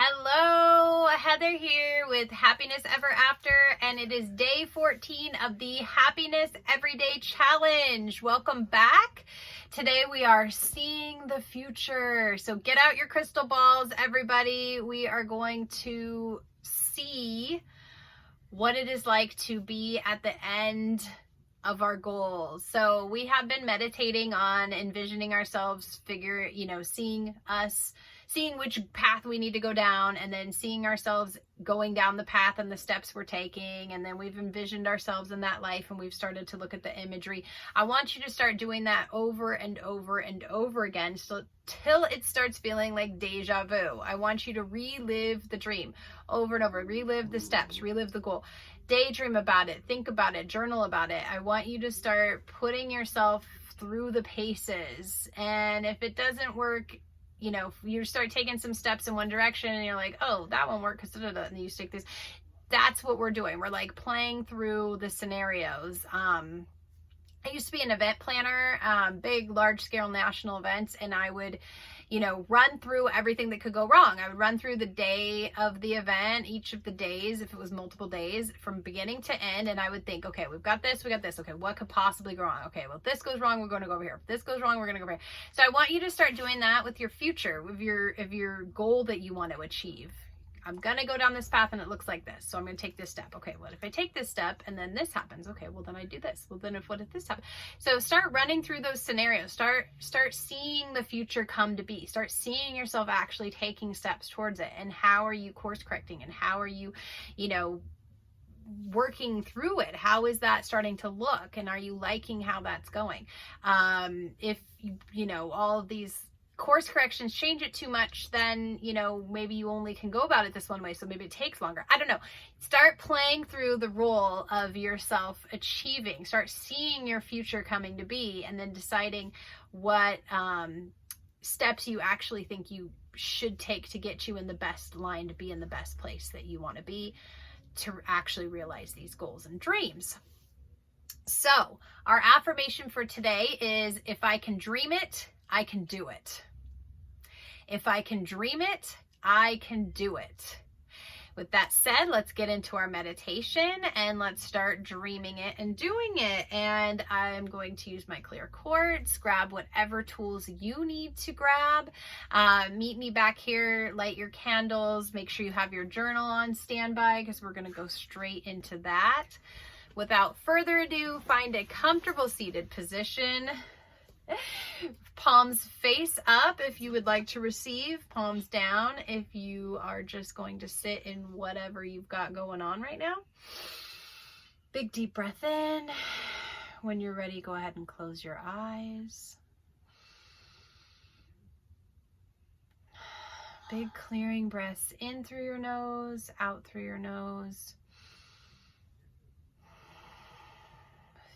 Hello, Heather here with Happiness Ever After, and it is day 14 of the Happiness Everyday Challenge. Welcome back. Today we are seeing the future. So get out your crystal balls, everybody. We are going to see what it is like to be at the end of our goals. So we have been meditating on envisioning ourselves, seeing which path we need to go down, and then seeing ourselves going down the path and the steps we're taking. And then we've envisioned ourselves in that life, and we've started to look at the imagery. I want you to start doing that over and over and over again, so till it starts feeling like deja vu. I want you to relive the dream over and over, relive the steps, relive the goal. Daydream about it, think about it, journal about it. I want you to start putting yourself through the paces. And if it doesn't work, if you start taking some steps in one direction and you're like, oh, that won't work because and then you stick this. That's what we're doing. We're like playing through the scenarios. I used to be an event planner, big, large scale national events, and I would run through everything that could go wrong. I would run through the day of the event, each of the days, if it was multiple days, from beginning to end, and I would think, okay, we've got this, we got this. Okay, what could possibly go wrong? Okay, well, if this goes wrong, we're going to go over here. If this goes wrong, we're going to go over here. So I want you to start doing that with your future, with your goal that you want to achieve. I'm going to go down this path and it looks like this. So I'm going to take this step. Okay, what if I take this step and then this happens? Okay, well then I do this. Well then what if this happens? So start running through those scenarios. Start seeing the future come to be. Start seeing yourself actually taking steps towards it. And how are you course correcting? And how are you, working through it? How is that starting to look? And are you liking how that's going? If, all of these course corrections change it too much, then maybe you only can go about it this one way, so maybe it takes longer. I don't know. Start playing through the role of yourself achieving. Start seeing your future coming to be, and then deciding what steps you actually think you should take to get you in the best line, to be in the best place that you want to be, to actually realize these goals and dreams. So our affirmation for today is, if I can dream it, I can do it. If I can dream it, I can do it. With that said, let's get into our meditation and let's start dreaming it and doing it. And I'm going to use my clear quartz. Grab whatever tools you need to grab. Meet me back here, light your candles, make sure you have your journal on standby because we're going to go straight into that. Without further ado, find a comfortable seated position. Palms face up if you would like to receive, palms down if you are just going to sit in whatever you've got going on right now. Big deep breath in. When you're ready, go ahead and close your eyes. Big clearing breaths in through your nose, out through your nose.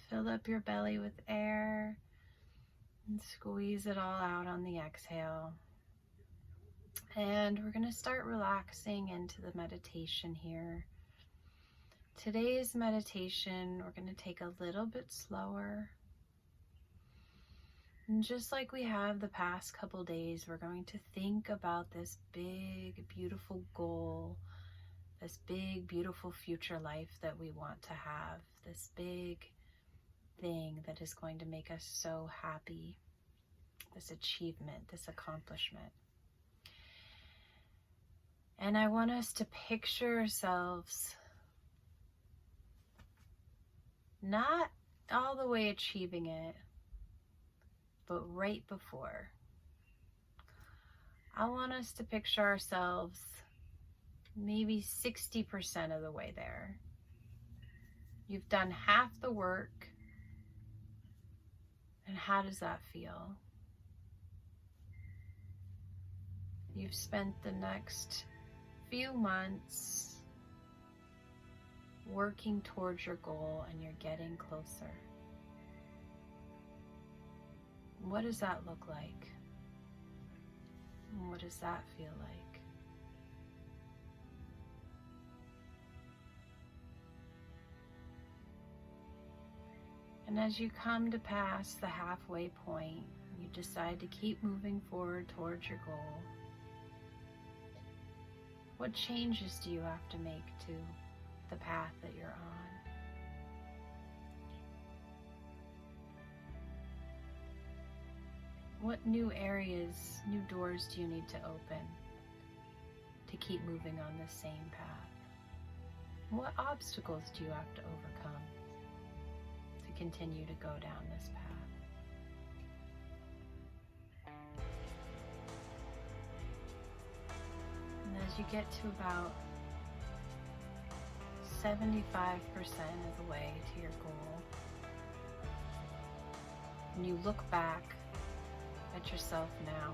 Fill up your belly with air. And squeeze it all out on the exhale. And we're going to start relaxing into the meditation here. Today's meditation, we're going to take a little bit slower. And just like we have the past couple days, we're going to think about this big, beautiful goal, this big, beautiful future life that we want to have, this big thing that is going to make us so happy, this achievement, this accomplishment. And I want us to picture ourselves not all the way achieving it, but right before. I want us to picture ourselves maybe 60% of the way there. You've done half the work. And how does that feel? You've spent the next few months working towards your goal and you're getting closer. What does that look like? What does that feel like? And as you come to pass the halfway point, you decide to keep moving forward towards your goal. What changes do you have to make to the path that you're on? What new areas, new doors do you need to open to keep moving on the same path? What obstacles do you have to overcome to continue to go down this path? And as you get to about 75% of the way to your goal, and you look back at yourself now,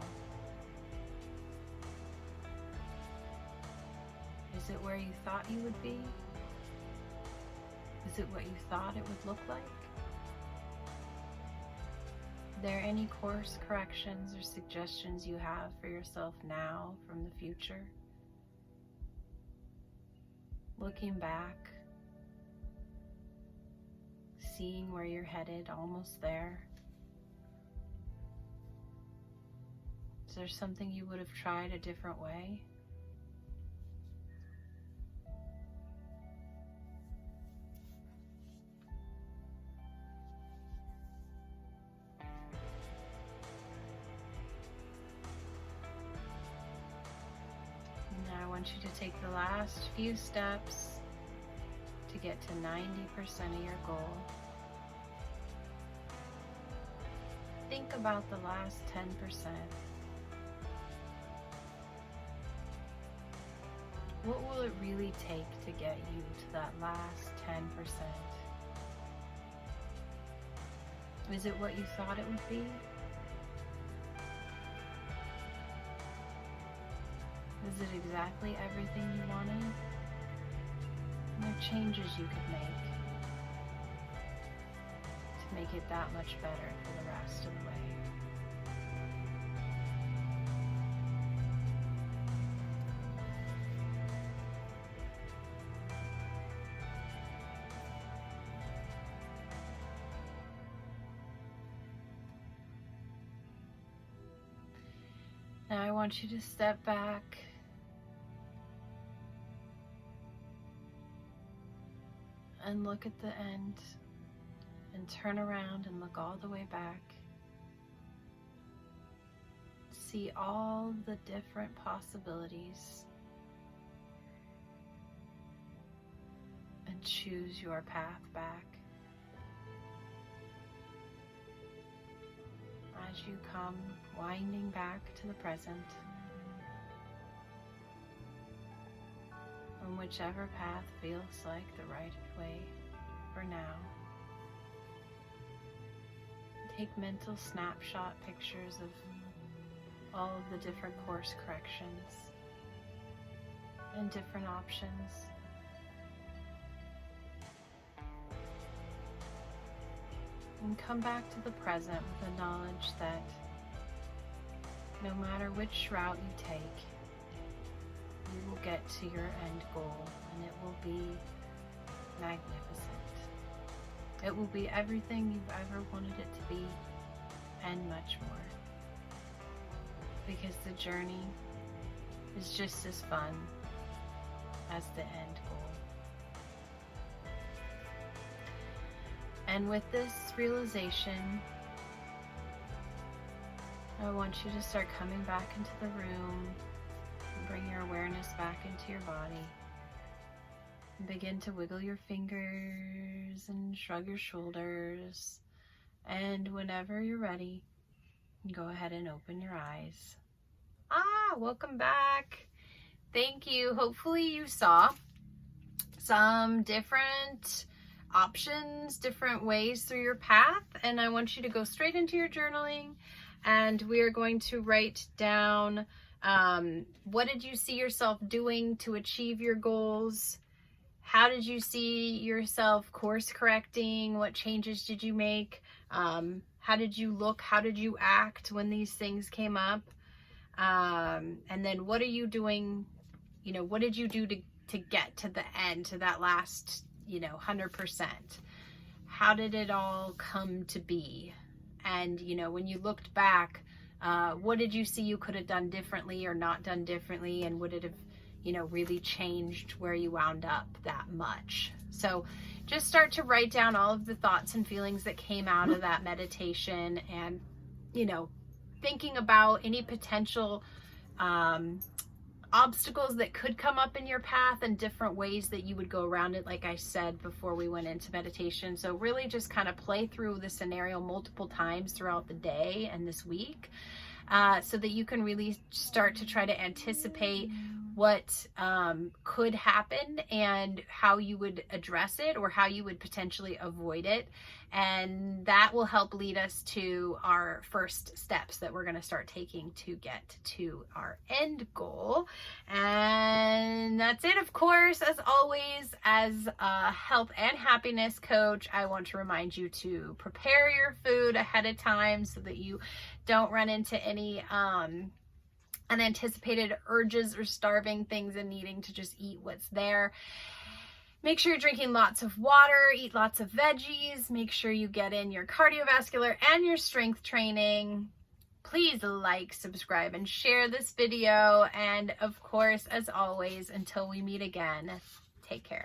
is it where you thought you would be? Is it what you thought it would look like? Are there any course corrections or suggestions you have for yourself now from the future? Looking back, seeing where you're headed, almost there. Is there something you would have tried a different way? Now I want you to take the last few steps to get to 90% of your goal. Think about the last 10%. What will it really take to get you to that last 10%? Is it what you thought it would be? Is it exactly everything you wanted? Are there changes you could make it that much better for the rest of the way? Now I want you to step back and look at the end and turn around and look all the way back. See all the different possibilities and choose your path back. As you come winding back to the present, on whichever path feels like the right way for now. Take mental snapshot pictures of all of the different course corrections and different options. And come back to the present with the knowledge that no matter which route you take, you will get to your end goal, and it will be magnificent. It will be everything you've ever wanted it to be, and much more. Because the journey is just as fun as the end goal. And with this realization, I want you to start coming back into the room and bring your awareness back into your body. And begin to wiggle your fingers and shrug your shoulders. And whenever you're ready, go ahead and open your eyes. Welcome back. Thank you. Hopefully you saw some different options, different ways through your path, and I want you to go straight into your journaling, and we are going to write down what did you see yourself doing to achieve your goals? How did you see yourself course correcting? What changes did you make? How did you look? How did you act when these things came up? And then what are you doing? What did you do to get to the end, to that last 100%? How did it all come to be? And when you looked back, what did you see you could have done differently or not done differently, and would it have really changed where you wound up that much. So just start to write down all of the thoughts and feelings that came out of that meditation, and, thinking about any potential obstacles that could come up in your path and different ways that you would go around it, like I said before we went into meditation. So really just kind of play through the scenario multiple times throughout the day and this week, so that you can really start to try to anticipate what could happen and how you would address it, or how you would potentially avoid it. And that will help lead us to our first steps that we're going to start taking to get to our end goal. And that's it. Of course, as always, as a health and happiness coach, I want to remind you to prepare your food ahead of time so that you don't run into any unanticipated urges or starving things and needing to just eat what's there. Make sure you're drinking lots of water, eat lots of veggies, make sure you get in your cardiovascular and your strength training. Please like, subscribe, and share this video. And of course, as always, until we meet again, take care.